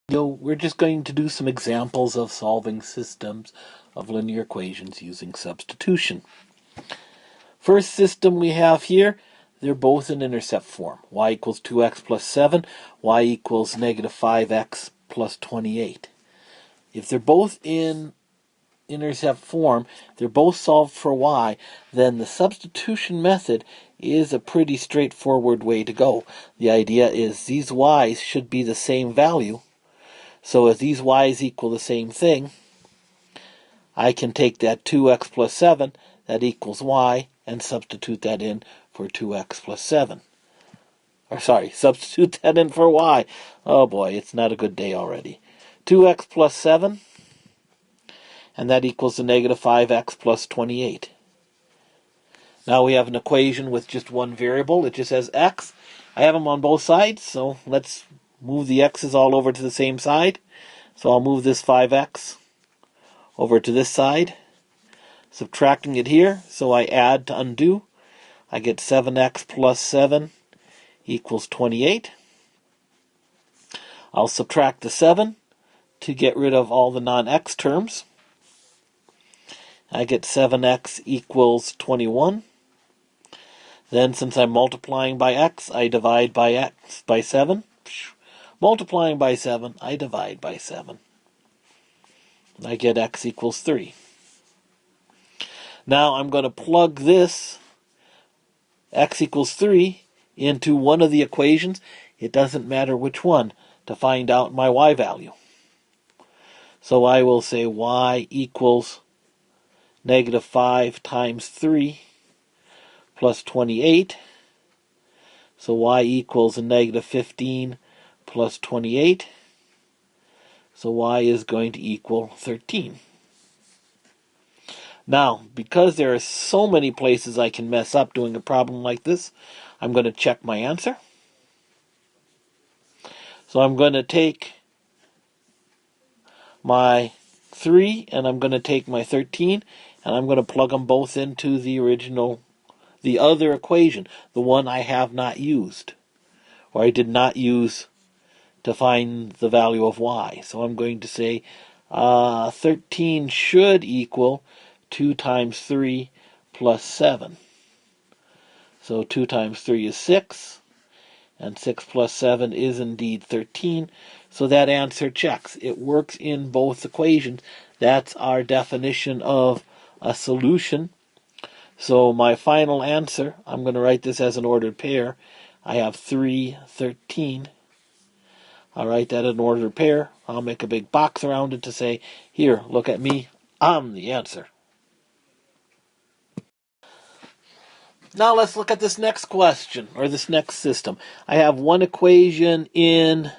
We're just going to do some examples of solving systems of linear equations using substitution. First system we have here, they're both in intercept form. Y equals 2x plus 7, y equals negative 5x plus 28. If they're both in intercept form, they're both solved for y, then the substitution method is a pretty straightforward way to go. The idea is these y's should be the same value. So if these y's equal the same thing, I can take that 2x plus 7, that equals y, and substitute that in for 2x plus 7. Substitute that in for y. Oh boy, it's not a good day already. 2x plus 7, and that equals the negative 5x plus 28. Now we have an equation with just one variable. It just has x. I have them on both sides, so let's move the x's all over to the same side. So I'll move this 5x over to this side, subtracting it here, so I add to undo. I get 7x plus 7 equals 28. I'll subtract the 7 to get rid of all the non-x terms. I get 7x equals 21. Then, since I'm multiplying by x, I divide by x by 7. Multiplying by 7, I divide by 7. I get x equals 3. Now I'm going to plug this x equals 3 into one of the equations. It doesn't matter which one, to find out my y value. So I will say y equals negative 5 times 3 plus 28. So y equals a negative 15 plus 28. So y is going to equal 13. Now, because there are so many places I can mess up doing a problem like this, I'm going to check my answer. So I'm going to take my 3 and I'm going to take my 13 and I'm going to plug them both into the other equation, the one I have not used, or I did not use to find the value of y. So I'm going to say 13 should equal 2 times 3 plus 7. So 2 times 3 is 6, and 6 plus 7 is indeed 13. So that answer checks. It works in both equations. That's our definition of a solution. So my final answer, I'm going to write this as an ordered pair. I have 3, 13. I'll write that in an ordered pair. I'll make a big box around it to say, here, look at me, I'm the answer. Now let's look at this next question, or this next system. I have one equation in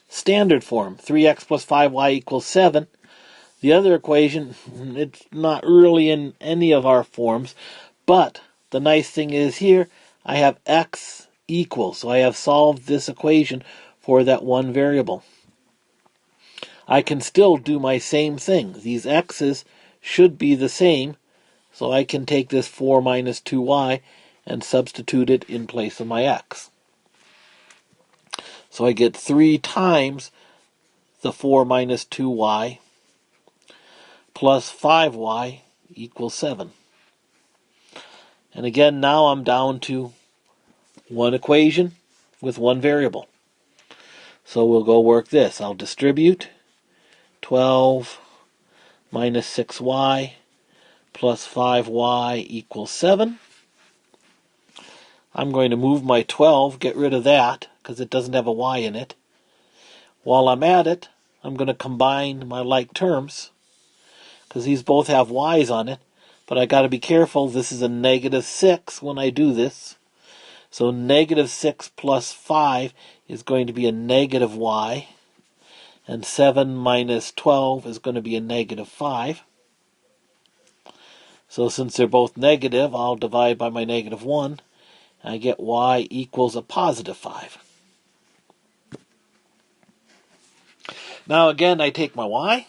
standard form, 3x plus 5y equals 7. The other equation, it's not really in any of our forms, but the nice thing is here, I have x equals, so I have solved this equation for that one variable. I can still do my same thing. These x's should be the same, so I can take this 4 minus 2y and substitute it in place of my x. So I get 3 times the 4 minus 2y plus 5y equals 7. And again, now I'm down to one equation with one variable. So we'll go work this. I'll distribute 12 minus 6y plus 5y equals 7. I'm going to move my 12, get rid of that, because it doesn't have a y in it. While I'm at it, I'm going to combine my like terms, because these both have y's on it, but I got to be careful. This is a negative 6 when I do this. So negative 6 plus 5 is going to be a negative y, and 7 minus 12 is going to be a negative 5. So since they're both negative, I'll divide by my negative 1. I get y equals a positive 5. Now again, I take my y.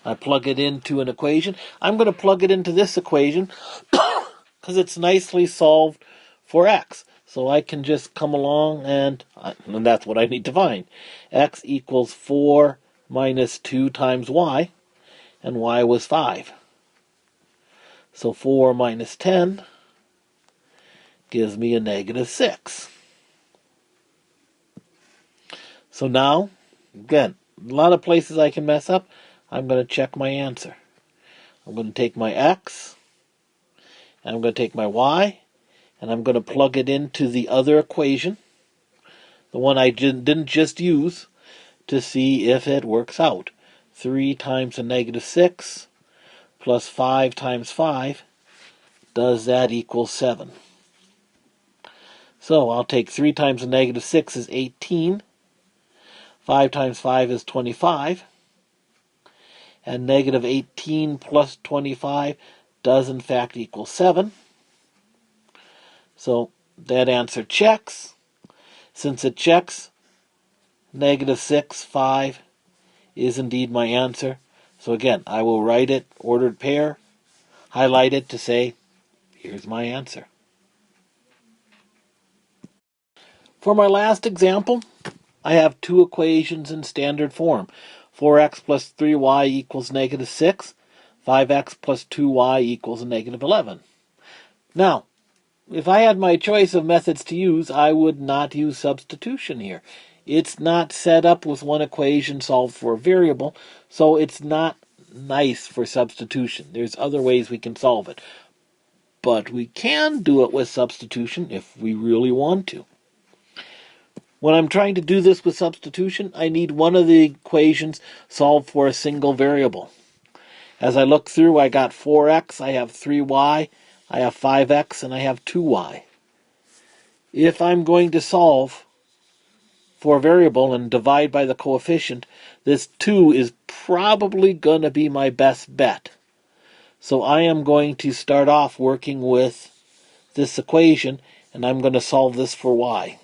I plug it into an equation. I'm going to plug it into this equation because it's nicely solved for x. So I can just come along and that's what I need to find. X equals 4 minus 2 times y, and y was 5. So 4 minus 10 gives me a negative 6. So now, again, a lot of places I can mess up. I'm going to check my answer. I'm going to take my x, and I'm going to take my y, and I'm going to plug it into the other equation, the one I didn't just use, to see if it works out. 3 times a negative 6 plus 5 times 5, does that equal 7? So I'll take 3 times a negative 6 is 18, 5 times 5 is 25, and negative 18 plus 25 does in fact equal 7. So that answer checks. Since it checks, negative 6, 5 is indeed my answer. So again, I will write it, ordered pair, highlight it to say, here's my answer. For my last example, I have two equations in standard form. 4x plus 3y equals negative 6. 5x plus 2y equals a negative 11. Now, if I had my choice of methods to use, I would not use substitution here. It's not set up with one equation solved for a variable, so it's not nice for substitution. There's other ways we can solve it. But we can do it with substitution if we really want to. When I'm trying to do this with substitution, I need one of the equations solved for a single variable. As I look through, I got 4x, I have 3y, I have 5x, and I have 2y. If I'm going to solve for a variable and divide by the coefficient, this 2 is probably going to be my best bet. So I am going to start off working with this equation, and I'm going to solve this for y.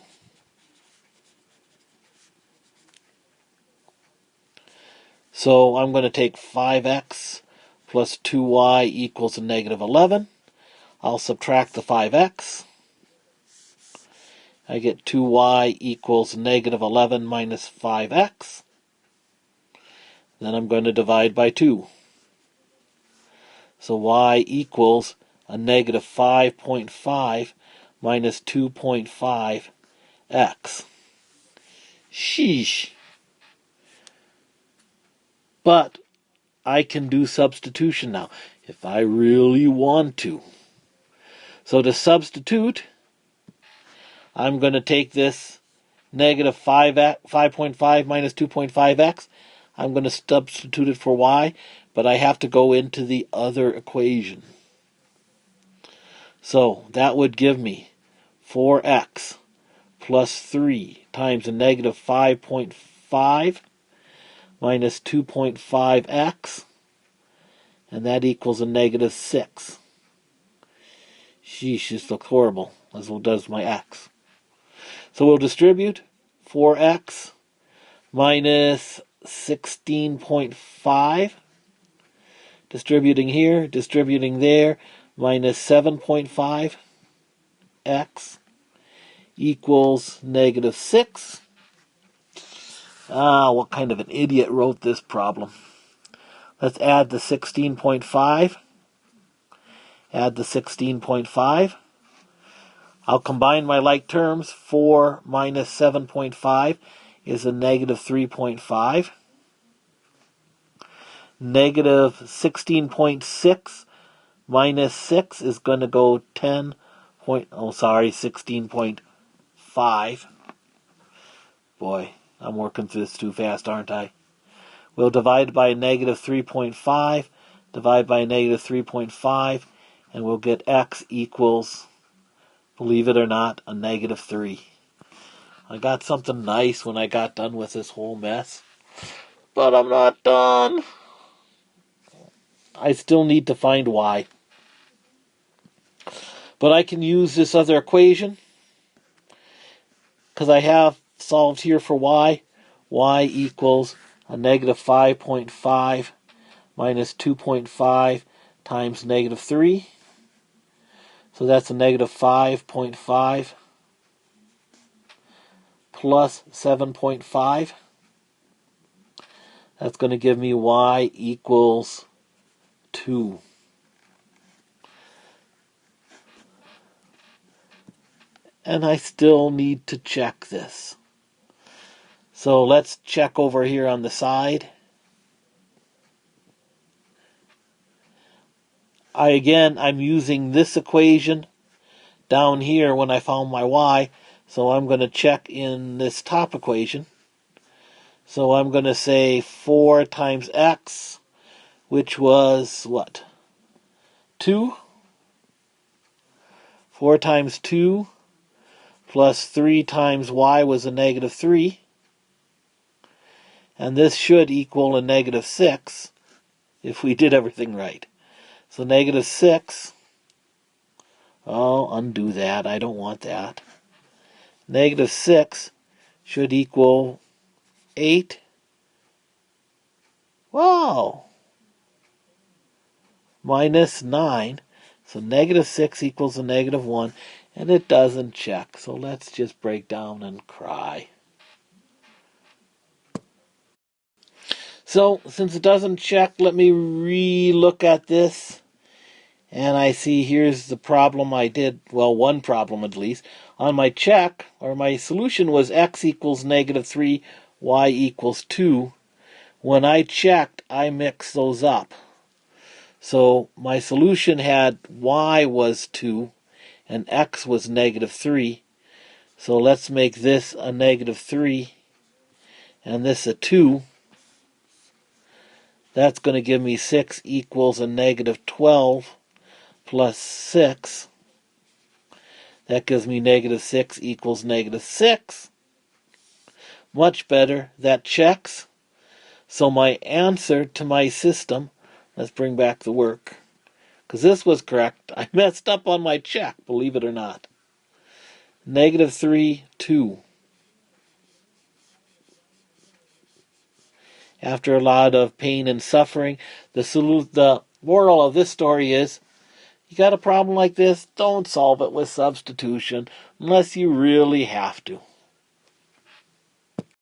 So I'm going to take 5x plus 2y equals a negative 11. I'll subtract the 5x. I get 2y equals negative 11 minus 5x. Then I'm going to divide by 2. So y equals a negative 5.5 minus 2.5x. Sheesh. But I can do substitution now, if I really want to. So to substitute, I'm going to take this negative 5.5 minus 2.5x. I'm going to substitute it for y, but I have to go into the other equation. So that would give me 4x plus 3 times a negative 5.5 minus 2.5x, and that equals a negative 6. Sheesh, this looks horrible, as well does my x. So we'll distribute 4x minus 16.5, distributing here, distributing there, minus 7.5x equals negative 6. What kind of an idiot wrote this problem? Let's add the 16.5. Add the 16.5. I'll combine my like terms. 4 minus 7.5 is a negative 3.5. Negative 16.6 minus 6 is going to go 16.5. Boy, I'm working through this too fast, aren't I? We'll divide by a negative 3.5, divide by a negative 3.5, and we'll get x equals, believe it or not, a negative 3. I got something nice when I got done with this whole mess, but I'm not done. I still need to find y. But I can use this other equation, because I have solved here for y. Y equals a negative 5.5 minus 2.5 times negative 3. So that's a negative 5.5 plus 7.5. That's going to give me y equals 2. And I still need to check this. So let's check over here on the side. I'm using this equation down here when I found my y, so I'm going to check in this top equation. So I'm going to say 4 times x, which was what? 2? 4 times 2 plus 3 times y was a negative 3. And this should equal a negative 6 if we did everything right. So negative 6. Oh, undo that. I don't want that. Negative 6 should equal 8. Wow. Minus 9. So negative 6 equals a negative 1. And it doesn't check. So let's just break down and cry. So since it doesn't check, let me re-look at this. And I see here's the problem I did, well, one problem at least. On my check, or my solution was x equals negative 3, y equals 2. When I checked, I mixed those up. So my solution had y was 2, and x was negative 3. So let's make this a negative 3, and this a 2. That's going to give me 6 equals a negative 12. Plus 6, that gives me negative 6 equals negative 6. Much better, that checks. So my answer to my system, let's bring back the work, because this was correct. I messed up on my check, believe it or not. Negative 3, 2. After a lot of pain and suffering, the moral of this story is, you got a problem like this, don't solve it with substitution unless you really have to.